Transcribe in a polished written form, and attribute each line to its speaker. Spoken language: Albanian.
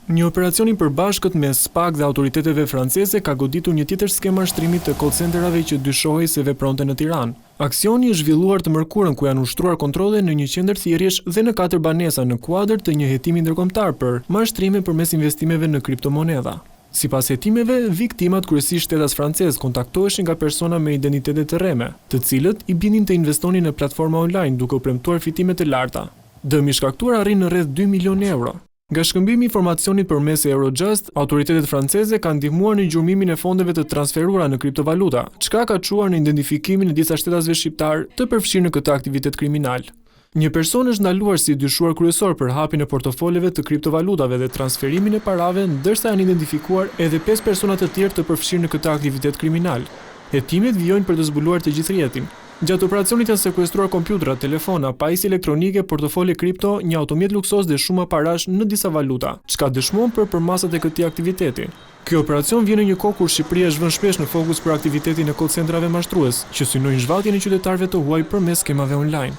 Speaker 1: Një operacion i përbashkët mes SPAK dhe autoriteteve franceze ka goditur një tjetër skemë mashtrimi të call centerave që dyshohej se vepronte në Tiranë. Aksioni është zhvilluar të mërkurën ku janë ushtruar kontrolle në një qendër thirrjesh dhe në 4 banesa në kuadër të një hetimi ndërkombëtar për mashtrime përmes investimeve në kriptomonedha. Sipas hetimeve, viktimat kryesisht shtetas francez kontaktoheshin nga persona me identitete të rreme, të cilët i bindin të investonin në platforma online duke u premtuar fitime të larta. Dëmi i shkaktuar arrin në rreth 2 milionë euro. Nga shkëmbimi i informacionit përmes Eurojust, autoritetet franceze kanë ndihmuar në gjurmimin e fondeve të transferuara në kriptovaluta, çka ka çuar në identifikimin e disa shtetasve shqiptar të përfshirë në këtë aktivitet kriminal. Një person është ndaluar si dyshuar kryesor për hapjen e portofoleve të kriptovalutave dhe transferimin e parave, ndërsa janë identifikuar edhe 5 persona të tjerë të përfshirë në këtë aktivitet kriminal. Hetimet vijojnë për të zbuluar të gjithë rrjetin. Gjatë operacionit janë sekuestruar kompjutera, telefona, pajisje elektronike, portofole kripto, një automjet luksoz dhe shumë parash në disa valuta, çka dëshmon për përmasat e këtij aktiviteti. Ky operacion vjen në një kohë kur Shqipëria është vënë shpesh në fokus për aktivitetin e call centrave mashtrues, që synojnë zhvatjen e qytetarëve të huaj përmes skemave online.